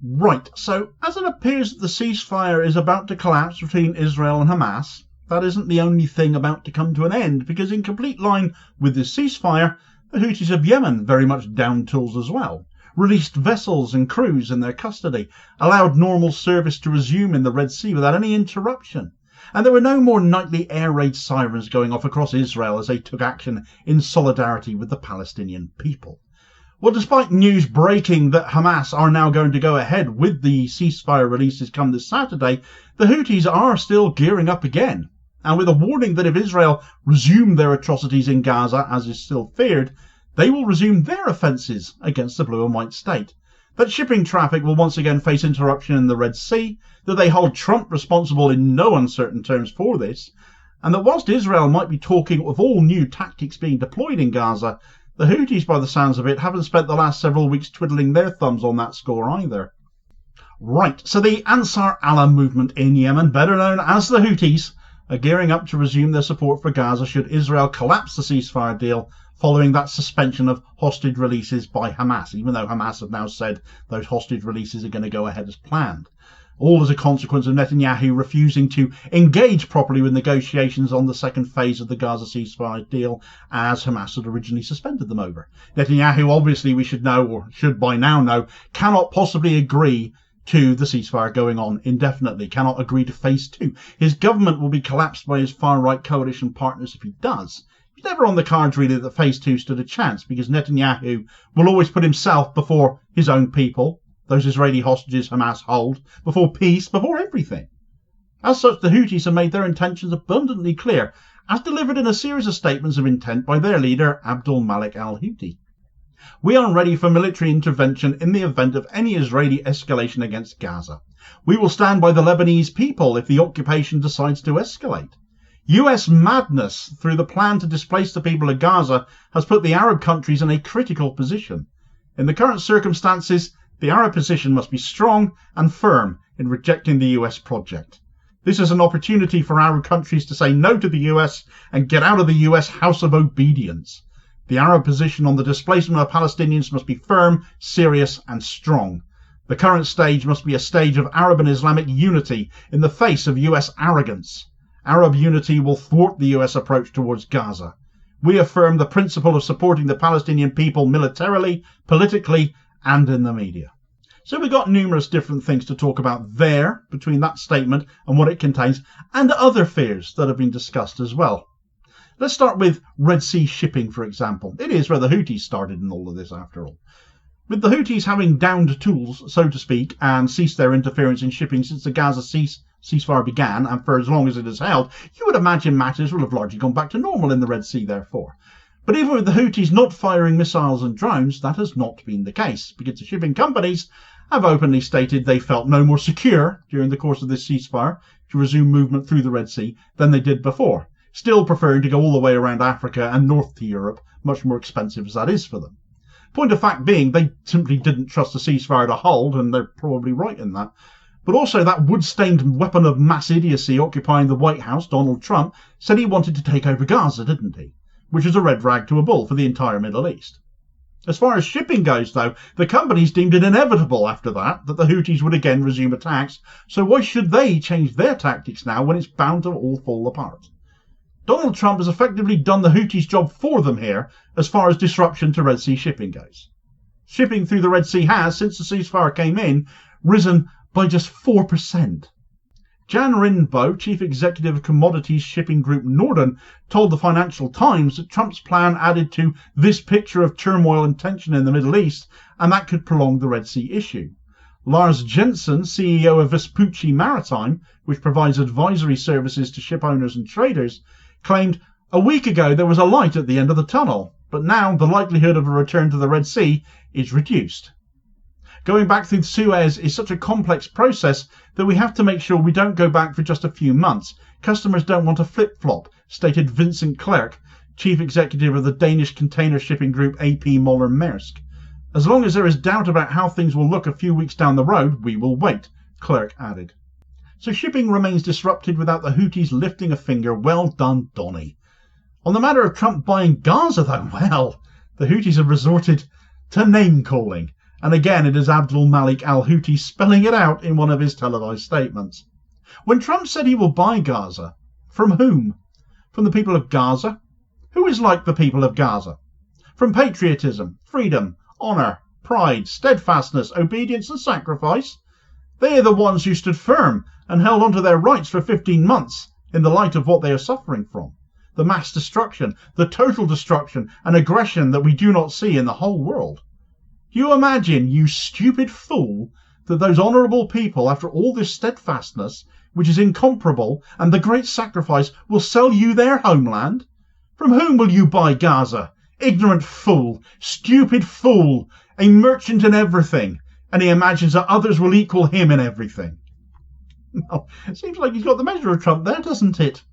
Right, so as it appears that the ceasefire is about to collapse between Israel and Hamas, that isn't the only thing about to come to an end, because in complete line with this ceasefire, the Houthis of Yemen very much down tools as well, released vessels and crews in their custody, allowed normal service to resume in the Red Sea without any interruption, and there were no more nightly air raid sirens going off across Israel as they took action in solidarity with the Palestinian people. Well, despite news breaking that Hamas are now going to go ahead with the ceasefire releases come this Saturday, the Houthis are still gearing up again. And with a warning that if Israel resume their atrocities in Gaza, as is still feared, they will resume their offences against the blue and white state. That shipping traffic will once again face interruption in the Red Sea, that they hold Trump responsible in no uncertain terms for this, and that whilst Israel might be talking of all new tactics being deployed in Gaza, the Houthis, by the sounds of it, haven't spent the last several weeks twiddling their thumbs on that score either. Right, so the Ansar Allah movement in Yemen, better known as the Houthis, are gearing up to resume their support for Gaza should Israel collapse the ceasefire deal following that suspension of hostage releases by Hamas, even though Hamas have now said those hostage releases are going to go ahead as planned. All as a consequence of Netanyahu refusing to engage properly with negotiations on the second phase of the Gaza ceasefire deal, as Hamas had originally suspended them over. Netanyahu, obviously we should know, or should by now know, cannot possibly agree to the ceasefire going on indefinitely, cannot agree to phase 2. His government will be collapsed by his far-right coalition partners if he does. It's never on the cards really that phase 2 stood a chance, because Netanyahu will always put himself before his own people, those Israeli hostages Hamas hold, before peace, before everything. As such, the Houthis have made their intentions abundantly clear, as delivered in a series of statements of intent by their leader, Abdul Malik al-Houthi. We are ready for military intervention in the event of any Israeli escalation against Gaza. We will stand by the Lebanese people if the occupation decides to escalate. US madness through the plan to displace the people of Gaza has put the Arab countries in a critical position. In the current circumstances, the Arab position must be strong and firm in rejecting the US project. This is an opportunity for Arab countries to say no to the US and get out of the US house of obedience. The Arab position on the displacement of Palestinians must be firm, serious and strong. The current stage must be a stage of Arab and Islamic unity in the face of US arrogance. Arab unity will thwart the US approach towards Gaza. We affirm the principle of supporting the Palestinian people militarily, politically and in the media. So we've got numerous different things to talk about there between that statement and what it contains, and other fears that have been discussed as well. Let's start with Red Sea shipping, for example. It is where the Houthis started in all of this, after all. With the Houthis having downed tools, so to speak, and ceased their interference in shipping since the Gaza ceasefire began, and for as long as it has held, you would imagine matters will have largely gone back to normal in the Red Sea, therefore. But even with the Houthis not firing missiles and drones, that has not been the case, because the shipping companies have openly stated they felt no more secure during the course of this ceasefire to resume movement through the Red Sea than they did before, still preferring to go all the way around Africa and north to Europe, much more expensive as that is for them. Point of fact being, they simply didn't trust the ceasefire to hold, and they're probably right in that. But also that wood-stained weapon of mass idiocy occupying the White House, Donald Trump, said he wanted to take over Gaza, didn't he? Which is a red rag to a bull for the entire Middle East. As far as shipping goes, though, the companies deemed it inevitable after that the Houthis would again resume attacks, so why should they change their tactics now when it's bound to all fall apart? Donald Trump has effectively done the Houthis' job for them here as far as disruption to Red Sea shipping goes. Shipping through the Red Sea has, since the ceasefire came in, risen by just 4%. Jan Rindbo, chief executive of commodities shipping group Norden, told the Financial Times that Trump's plan added to this picture of turmoil and tension in the Middle East, and that could prolong the Red Sea issue. Lars Jensen, CEO of Vespucci Maritime, which provides advisory services to ship owners and traders, claimed a week ago there was a light at the end of the tunnel, but now the likelihood of a return to the Red Sea is reduced. Going back through Suez is such a complex process that we have to make sure we don't go back for just a few months. Customers don't want to flip-flop, stated Vincent Clerc, chief executive of the Danish container shipping group AP Moller Maersk. As long as there is doubt about how things will look a few weeks down the road, we will wait, Clerc added. So shipping remains disrupted without the Houthis lifting a finger. Well done, Donny. On the matter of Trump buying Gaza, though, well, the Houthis have resorted to name-calling, And again, it is Abdul Malik al-Houthi spelling it out in one of his televised statements. When Trump said he will buy Gaza, from whom? From the people of Gaza? Who is like the people of Gaza? From patriotism, freedom, honour, pride, steadfastness, obedience and sacrifice? They are the ones who stood firm and held on to their rights for 15 months in the light of what they are suffering from. The mass destruction, the total destruction and aggression that we do not see in the whole world. Do you imagine, you stupid fool, that those honourable people, after all this steadfastness, which is incomparable, and the great sacrifice, will sell you their homeland? From whom will you buy Gaza? Ignorant fool, stupid fool, a merchant in everything, and he imagines that others will equal him in everything. Well, it seems like he's got the measure of Trump there, doesn't it?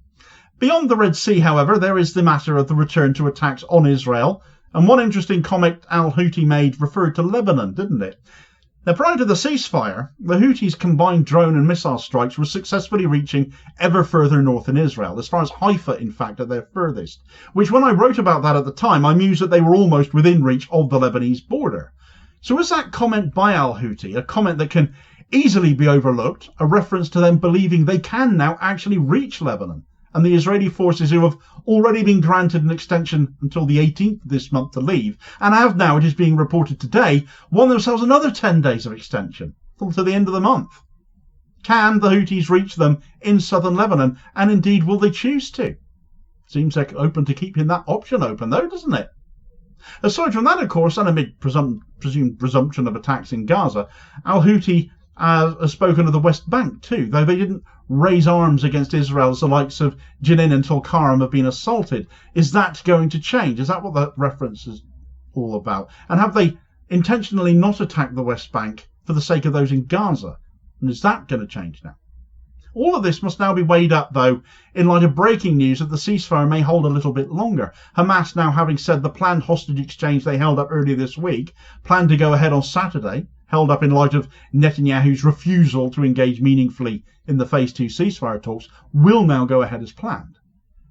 Beyond the Red Sea, however, there is the matter of the return to attacks on Israel, and one interesting comment al-Houthi made referred to Lebanon, didn't it? Now, prior to the ceasefire, the Houthis' combined drone and missile strikes were successfully reaching ever further north in Israel, as far as Haifa, in fact, at their furthest, which when I wrote about that at the time, I mused that they were almost within reach of the Lebanese border. So is that comment by al-Houthi a comment that can easily be overlooked, a reference to them believing they can now actually reach Lebanon, and the Israeli forces who have already been granted an extension until the 18th of this month to leave, and have now, it is being reported today, won themselves another 10 days of extension, till the end of the month? Can the Houthis reach them in southern Lebanon, and indeed will they choose to? Seems they're open to keeping that option open though, doesn't it? Aside from that, of course, and amid presumed resumption of attacks in Gaza, al-Houthi has spoken of the West Bank too, though they didn't raise arms against Israel as the likes of Jenin and Tulkarm have been assaulted. Is that going to change? Is that what that reference is all about? And have they intentionally not attacked the West Bank for the sake of those in Gaza? And is that going to change now? All of this must now be weighed up, though, in light of breaking news that the ceasefire may hold a little bit longer. Hamas now having said the planned hostage exchange they held up earlier this week, planned to go ahead on Saturday, held up in light of Netanyahu's refusal to engage meaningfully in the Phase 2 ceasefire talks, will now go ahead as planned.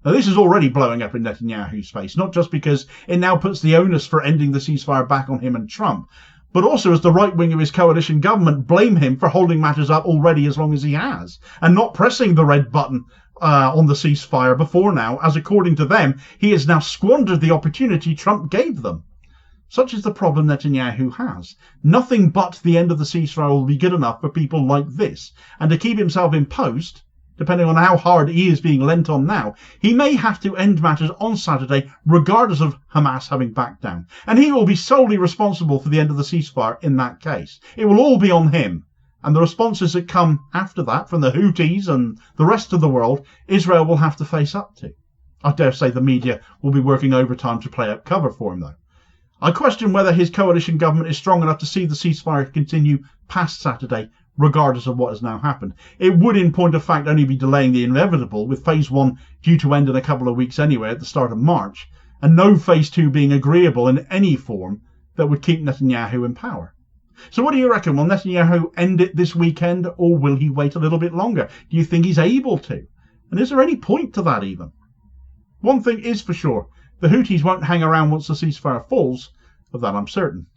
Now, this is already blowing up in Netanyahu's face, not just because it now puts the onus for ending the ceasefire back on him and Trump, but also as the right wing of his coalition government blame him for holding matters up already as long as he has, and not pressing the red button on the ceasefire before now, as according to them, he has now squandered the opportunity Trump gave them. Such is the problem Netanyahu has. Nothing but the end of the ceasefire will be good enough for people like this, and to keep himself in post, depending on how hard he is being lent on now, he may have to end matters on Saturday regardless of Hamas having backed down. And he will be solely responsible for the end of the ceasefire in that case. It will all be on him. And the responses that come after that from the Houthis and the rest of the world, Israel will have to face up to. I dare say the media will be working overtime to play up cover for him, though. I question whether his coalition government is strong enough to see the ceasefire continue past Saturday, regardless of what has now happened. It would, in point of fact, only be delaying the inevitable, with Phase 1 due to end in a couple of weeks anyway at the start of March, and no Phase 2 being agreeable in any form that would keep Netanyahu in power. So what do you reckon? Will Netanyahu end it this weekend, or will he wait a little bit longer? Do you think he's able to? And is there any point to that even? One thing is for sure, the Houthis won't hang around once the ceasefire falls, of that I'm certain.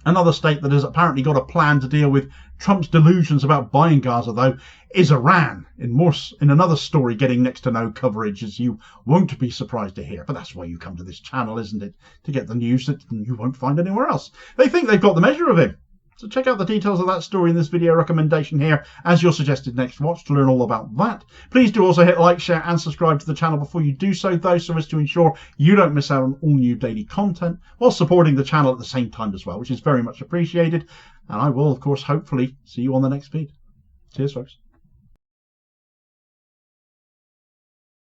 Another state that has apparently got a plan to deal with Trump's delusions about buying Gaza, though, is Iran, in another story getting next to no coverage, as you won't be surprised to hear. But that's why you come to this channel, isn't it? To get the news that you won't find anywhere else. They think they've got the measure of him. So check out the details of that story in this video recommendation here as your suggested next watch to learn all about that. Please do also hit like, share and subscribe to the channel before you do so, though, so as to ensure you don't miss out on all new daily content while supporting the channel at the same time as well, which is very much appreciated. And I will, of course, hopefully see you on the next feed. Cheers, folks.